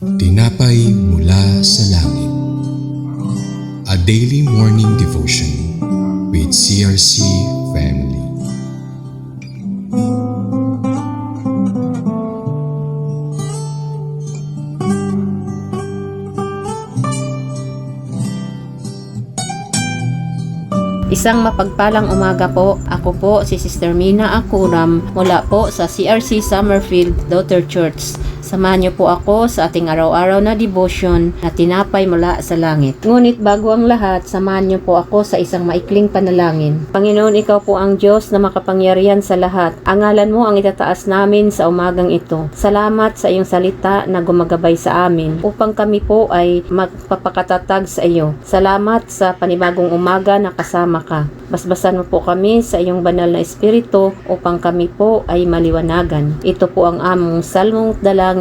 Tinapay mula sa langit. A daily morning devotion with CRC family. Isang mapagpalang umaga po. Ako po si Sister Mina Akuram mula po sa CRC Summerfield Daughter Church. Samahan niyo po ako sa ating araw-araw na devotion na tinapay mula sa langit. Ngunit bago ang lahat, samahan niyo po ako sa isang maikling panalangin. Panginoon, Ikaw po ang Diyos na makapangyarihan sa lahat. Ang ngalan mo ang itataas namin sa umagang ito. Salamat sa iyong salita na gumagabay sa amin upang kami po ay magpapakatatag sa iyo. Salamat sa panibagong umaga na kasama ka. Basbasan mo po kami sa iyong banal na espiritu upang kami po ay maliwanagan. Ito po ang among salmong dalangin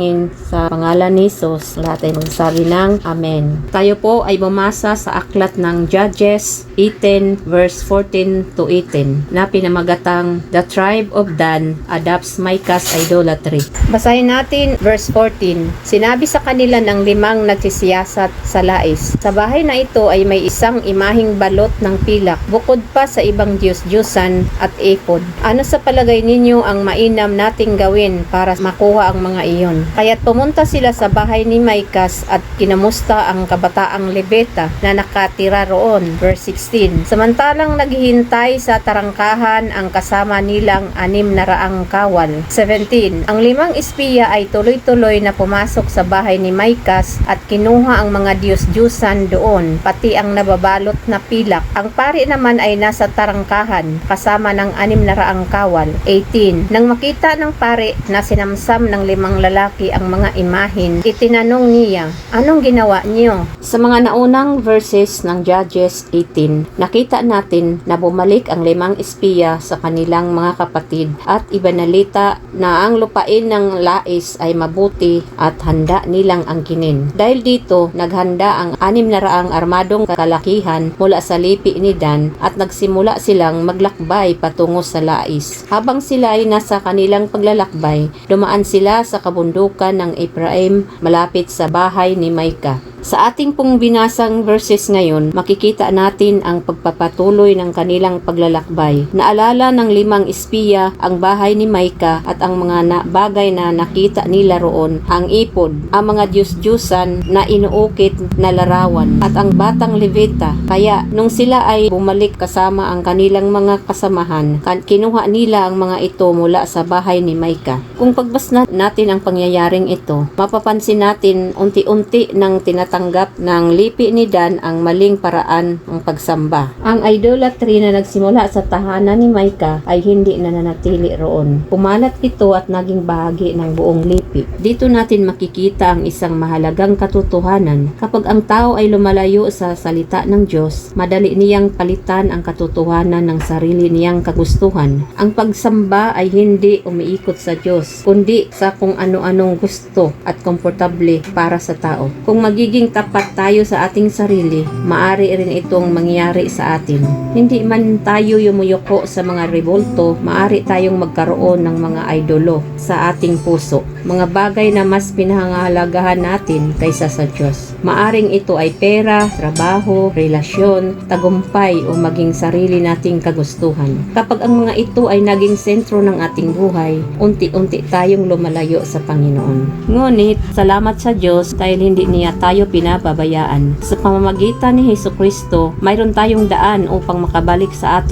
sa pangalan ni Jesus. Lahat ay magsabi ng Amen. Tayo po ay bumasa sa aklat ng Judges 18 verse 14 to 18 na pinamagatang The Tribe of Dan Adopts Micah's Idolatry. Basahin natin verse 14. Sinabi sa kanila ng 5 nagsisiyasat sa lais. Sa bahay na ito ay may isang imaheng balot ng pilak, bukod pa sa ibang diyos-diyusan at epod. Ano sa palagay ninyo ang mainam nating gawin para makuha ang mga iyon? Kaya't pumunta sila sa bahay ni Micah at kinamusta ang kabataang Lebeta na nakatira roon. Verse 16. Samantalang naghihintay sa tarangkahan ang kasama nilang 600 kawal. 17. Ang 5 espiya ay tuloy-tuloy na pumasok sa bahay ni Micah at kinuha ang mga diyos-diyusan doon, pati ang nababalot na pilak. Ang pari naman ay nasa tarangkahan kasama ng 600 kawal. 18. Nang makita ng pari na sinamsam ng 5 lalaki ang mga imahin, itinanong niya, anong ginawa niyo? Sa mga naunang verses ng Judges 18, nakita natin na bumalik ang 5 espiya sa kanilang mga kapatid at ibanalita na ang lupain ng lais ay mabuti at handa nilang angkinin. Dahil dito, naghanda ang 600 armadong kalakihan mula sa lipi ni Dan at nagsimula silang maglakbay patungo sa lais. Habang sila ay nasa kanilang paglalakbay, dumaan sila sa kabundukan ng Ephraim malapit sa bahay ni Micah. Sa ating pong binasang verses ngayon, makikita natin ang pagpapatuloy ng kanilang paglalakbay. Naalala ng 5 espiya ang bahay ni Micah at ang mga bagay na nakita nila roon, ang ipod, ang mga diyos-diyusan na inuukit na larawan, at ang batang Levita. Kaya nung sila ay bumalik kasama ang kanilang mga kasamahan, kinuha nila ang mga ito mula sa bahay ni Micah. Kung pagbasa natin ang pangyayaring ito, mapapansin natin unti-unti ng tanggap ng lipi ni Dan ang maling paraan ng pagsamba. Ang idolatry na nagsimula sa tahanan ni Micah ay hindi na nanatili roon. Pumalat ito at naging bahagi ng buong lipi. Dito natin makikita ang isang mahalagang katotohanan. Kapag ang tao ay lumalayo sa salita ng Diyos, madali niyang palitan ang katotohanan ng sarili niyang kagustuhan. Ang pagsamba ay hindi umiikot sa Diyos, kundi sa kung ano-anong gusto at komportable para sa tao. Kung magiging tapat tayo sa ating sarili, maari rin itong mangyari sa atin. Hindi man tayo yumuyuko sa mga revolto, maari tayong magkaroon ng mga idolo sa ating puso. Mga bagay na mas pinahangalagahan natin kaysa sa Diyos. Maaring ito ay pera, trabaho, relasyon, tagumpay o maging sarili nating kagustuhan. Kapag ang mga ito ay naging sentro ng ating buhay, unti-unti tayong lumalayo sa Panginoon. Ngunit, salamat sa Diyos dahil hindi niya tayo pinababayaan. Sa pamamagitan ni Hesukristo, mayroon tayong daan upang makabalik sa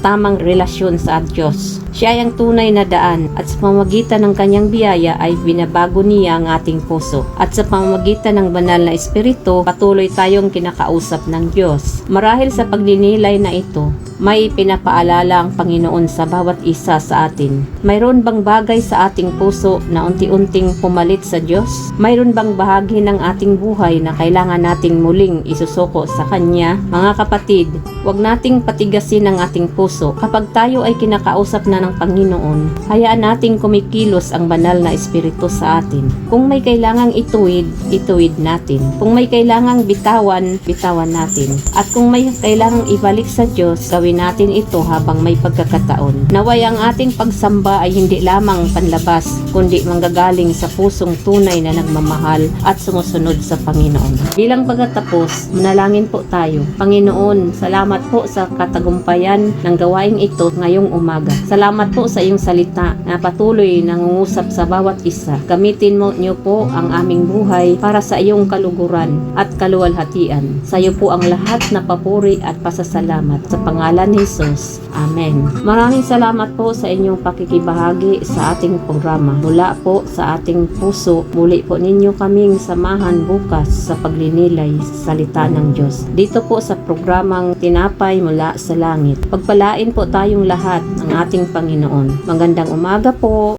tamang relasyon sa Diyos. Siya ay ang tunay na daan at sa pamamagitan ng kanyang biyaya ay binabago niya ang ating puso. At sa pamamagitan ng banal na espiritu, patuloy tayong kinakausap ng Diyos. Marahil sa pagninilay na ito, may pinapaalala ang Panginoon sa bawat isa sa atin. Mayroon bang bagay sa ating puso na unti-unting pumalit sa Diyos? Mayroon bang bahagi ng ating buhay na kailangan nating muling isusuko sa Kanya? Mga kapatid, huwag nating patigasin ang ating puso. Kapag tayo ay kinakausap na ng Panginoon, hayaan nating kumikilos ang banal na espiritu sa atin. Kung may kailangang ituwid, ituwid natin. Kung may kailangang bitawan, bitawan natin. At kung may kailangang ibalik sa Diyos, gawin ipagpatuloy natin ito habang may pagkakataon. Naway ang ating pagsamba ay hindi lamang panlabas, kundi manggagaling sa pusong tunay na nagmamahal at sumusunod sa Panginoon. Bilang pagkatapos, manalangin po tayo. Panginoon, salamat po sa katagumpayan ng gawaing ito ngayong umaga. Salamat po sa iyong salita na patuloy nangungusap sa bawat isa. Gamitin mo niyo po ang aming buhay para sa iyong kaluguran at kaluwalhatian. Sa iyo po ang lahat na papuri at pasasalamat. Sa pangalan ni Jesus. Amen. Maraming salamat po sa inyong pakikibahagi sa ating programa. Mula po sa ating puso, muli po ninyo kaming samahan bukas sa paglinilay sa salita ng Diyos. Dito po sa programang Tinapay Mula sa Langit. Pagpalain po tayong lahat ng ating Panginoon. Magandang umaga po.